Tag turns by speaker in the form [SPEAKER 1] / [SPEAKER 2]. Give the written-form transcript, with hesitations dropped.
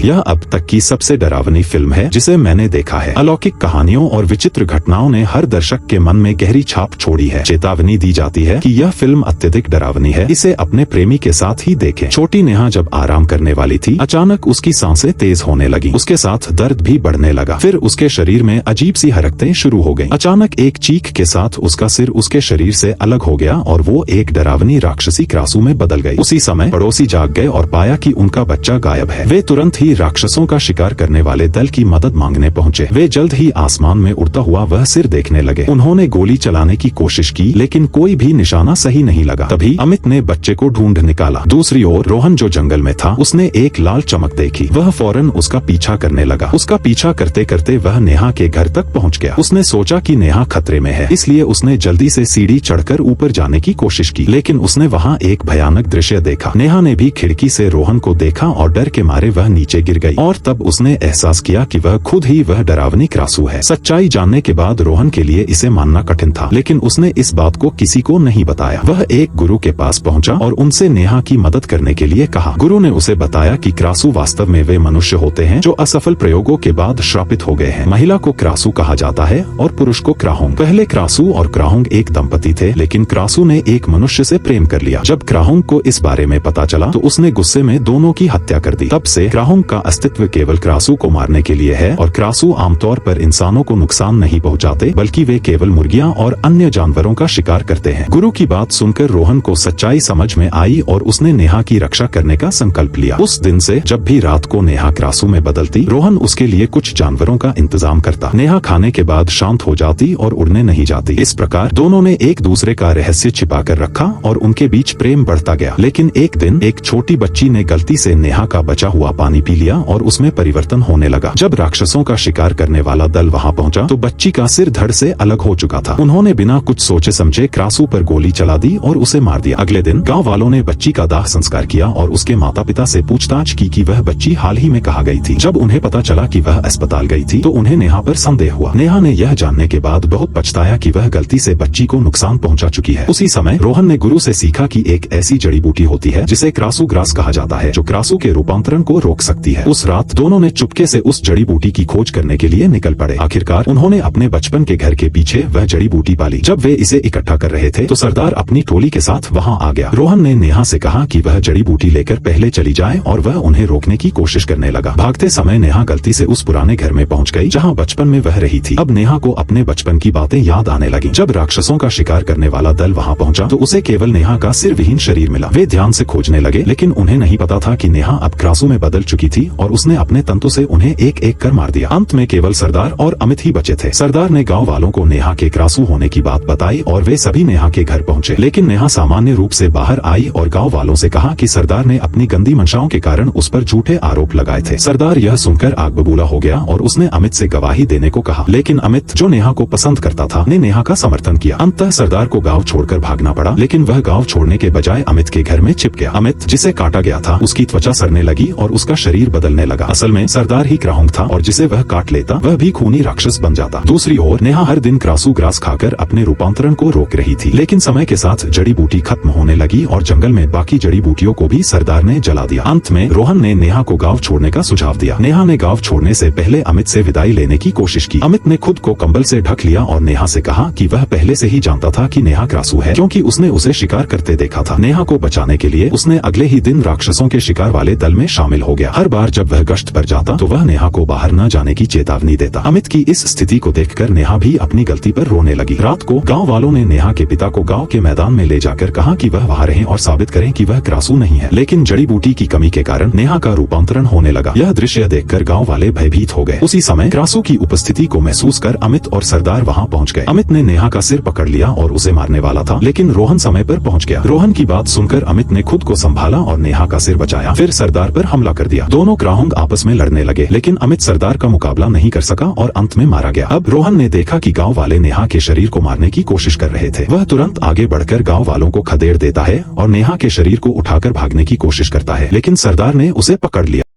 [SPEAKER 1] यह अब तक की सबसे डरावनी फिल्म है जिसे मैंने देखा है। अलौकिक कहानियों और विचित्र घटनाओं ने हर दर्शक के मन में गहरी छाप छोड़ी है। चेतावनी दी जाती है कि यह फिल्म अत्यधिक डरावनी है, इसे अपने प्रेमी के साथ ही देखें। छोटी नेहा जब आराम करने वाली थी, अचानक उसकी सांसें तेज होने लगी। उसके साथ दर्द भी बढ़ने लगा। फिर उसके शरीर में अजीब सी हरकतें शुरू हो गईं। अचानक एक चीख के साथ उसका सिर उसके शरीर से अलग हो गया और वो एक डरावनी राक्षसी क्रासू में बदल गई। उसी समय पड़ोसी जाग गए और पाया कि उनका बच्चा गायब है। वे तुरंत ही राक्षसों का शिकार करने वाले दल की मदद मांगने पहुंचे। वे जल्द ही आसमान में उड़ता हुआ वह सिर देखने लगे। उन्होंने गोली चलाने की कोशिश की, लेकिन कोई भी निशाना सही नहीं लगा। तभी अमित ने बच्चे को ढूंढ निकाला। दूसरी ओर रोहन जो जंगल में था, उसने एक लाल चमक देखी। वह फौरन उसका पीछा करने लगा। उसका पीछा करते करते वह नेहा के घर तक पहुंच गया। उसने सोचा कि नेहा खतरे में है, इसलिए उसने जल्दी से सीढ़ी चढ़कर ऊपर जाने की कोशिश की, लेकिन उसने वहां एक भयानक दृश्य देखा। नेहा ने भी खिड़की से रोहन को देखा और डर के मारे वह नीचे गिर गई। और तब उसने एहसास किया कि वह खुद ही वह डरावनी क्रासू है। सच्चाई जानने के बाद रोहन के लिए इसे मानना कठिन था, लेकिन उसने इस बात को किसी को नहीं बताया। वह एक गुरु के पास पहुंचा और उनसे नेहा की मदद करने के लिए कहा। गुरु ने उसे बताया कि क्रासू वास्तव में वे मनुष्य होते हैं जो असफल प्रयोगों के बाद श्रापित हो गए हैं। महिला को क्रासू कहा जाता है और पुरुष को क्राहुंग। पहले क्रासू और क्राहुंग एक दंपति थे, लेकिन क्रासू ने एक मनुष्य से प्रेम कर लिया। जब क्राहुंग को इस बारे में पता चला तो उसने गुस्से में दोनों की हत्या कर दी। तब से क्राहुंग का अस्तित्व केवल क्रासू को मारने के लिए है और क्रासू आमतौर पर इंसानों को नुकसान नहीं पहुंचाते, बल्कि वे केवल मुर्गियां और अन्य जानवरों का शिकार करते हैं। गुरु की बात सुनकर रोहन को सच्चाई समझ में आई और उसने नेहा की रक्षा करने का संकल्प लिया। उस दिन से जब भी रात को नेहा क्रासू में बदलती, रोहन उसके लिए कुछ जानवरों का इंतजाम करता। नेहा खाने के बाद शांत हो जाती और उड़ने नहीं जाती। इस प्रकार दोनों ने एक दूसरे का रहस्य छिपा कर रखा और उनके बीच प्रेम बढ़ता गया। लेकिन एक दिन एक छोटी बच्ची ने गलती से नेहा का बचा हुआ पानी पी लिया और उसमें परिवर्तन होने लगा। जब राक्षसों का शिकार करने वाला दल वहां पहुंचा तो बच्ची का सिर धड़ से अलग हो चुका था। उन्होंने बिना कुछ सोचे समझे क्रासू पर गोली चला दी और उसे मार दिया। अगले दिन गांव वालों ने बच्ची का दाह संस्कार किया और उसके माता पिता से पूछताछ की कि वह बच्ची हाल ही में कहाँ गई थी। जब उन्हें पता चला कि वह अस्पताल गई थी तो उन्हें नेहा पर संदेह हुआ। नेहा ने यह जानने के बाद बहुत पछताया कि वह गलती से बच्ची को नुकसान पहुंचा चुकी है। उसी समय रोहन ने गुरु से सीखा कि एक ऐसी जड़ी बूटी होती है जिसे क्रासू ग्रास कहा जाता है, जो क्रासू के रूपांतरण को रोक सकती है। उस रात दोनों ने चुपके से उस जड़ी बूटी की खोज करने के लिए निकल पड़े। आखिरकार उन्होंने अपने बचपन के घर के पीछे वह जड़ी बूटी पाली। जब वे इसे इकट्ठा कर रहे थे तो सरदार अपनी टोली के साथ वहां आ गया। रोहन ने नेहा से कहा कि वह जड़ी बूटी लेकर पहले चली जाए और वह उन्हें रोकने की कोशिश करने लगा। भागते समय नेहा गलती से उस पुराने घर में पहुंच गई जहां बचपन में वह रही थी। अब नेहा को अपने बचपन की बातें याद आने लगी। जब राक्षसों का शिकार करने वाला दल वहां पहुंचा तो उसे केवल नेहा का सिर विहीन शरीर मिला। वे ध्यान से खोजने लगे, लेकिन उन्हें नहीं पता था कि नेहा अब क्रासू में बदल चुकी थी और उसने अपने तंतु से उन्हें एक एक कर मार दिया। अंत में केवल सरदार और अमित ही बचे थे। सरदार ने गांव वालों को नेहा के क्रासू होने की बात बताई और वे सभी नेहा के घर पहुंचे। लेकिन नेहा सामान्य रूप से बाहर आई और गांव वालों से कहा कि सरदार ने अपनी गंदी मंशाओं के कारण उस पर झूठे आरोप लगाए थे। सरदार यह सुनकर आग बबूला हो गया और उसने अमित से गवाही देने को कहा, लेकिन अमित, जो नेहा को पसंद करता था, ने नेहा का समर्थन किया। अंततः सरदार को गाँव छोड़कर भागना पड़ा, लेकिन वह गाँव छोड़ने के बजाय अमित के घर में छिप गया। अमित, जिसे काटा गया था, उसकी त्वचा सड़ने लगी और उसका शरीर बदलने लगा। असल में सरदार ही क्राहुंग था और जिसे वह काट लेता वह भी खूनी राक्षस बन जाता। दूसरी ओर नेहा हर दिन क्रासू ग्रास खाकर अपने रूपांतरण को रोक रही थी, लेकिन समय के साथ जड़ी बूटी खत्म होने लगी और जंगल में बाकी जड़ी बूटियों को भी सरदार ने जला दिया। अंत में रोहन ने नेहा को गाँव छोड़ने का सुझाव दिया। नेहा ने गाँव छोड़ने से पहले अमित से विदाई लेने की कोशिश की। अमित ने खुद को कंबल से ढक लिया और नेहा से कहा कि वह पहले से ही जानता था कि नेहा क्रासू है, क्योंकि उसने उसे शिकार करते देखा था। नेहा को बचाने के लिए उसने अगले ही दिन राक्षसों के शिकार वाले दल में शामिल हो गया। हर बार जब वह गश्त पर जाता तो वह नेहा को बाहर न जाने की चेतावनी देता। अमित की इस स्थिति को देखकर नेहा भी अपनी गलती पर रोने लगी। रात को गांव वालों ने नेहा के पिता को गांव के मैदान में ले जाकर कहा कि वह वहां रहें और साबित करें कि वह क्रासू नहीं है, लेकिन जड़ी बूटी की कमी के कारण नेहा का रूपांतरण होने लगा। यह दृश्य देखकर गांव वाले भयभीत हो गए। उसी समय क्रासू की उपस्थिति को महसूस कर अमित और सरदार वहां पहुंच गए। अमित ने नेहा का सिर पकड़ लिया और उसे मारने वाला था, लेकिन रोहन समय पर पहुंच गया। रोहन की बात सुनकर अमित ने खुद को संभाला और नेहा का सिर बचाया। फिर सरदार पर हमला कर दिया। दोनों क्राहुंग आपस में लड़ने लगे, लेकिन अमित सरदार का मुकाबला नहीं कर सका और अंत में मारा गया। अब रोहन ने देखा कि गांव वाले नेहा के शरीर को मारने की कोशिश कर रहे थे। वह तुरंत आगे बढ़कर गांव वालों को खदेड़ देता है और नेहा के शरीर को उठाकर भागने की कोशिश करता है, लेकिन सरदार ने उसे पकड़ लिया।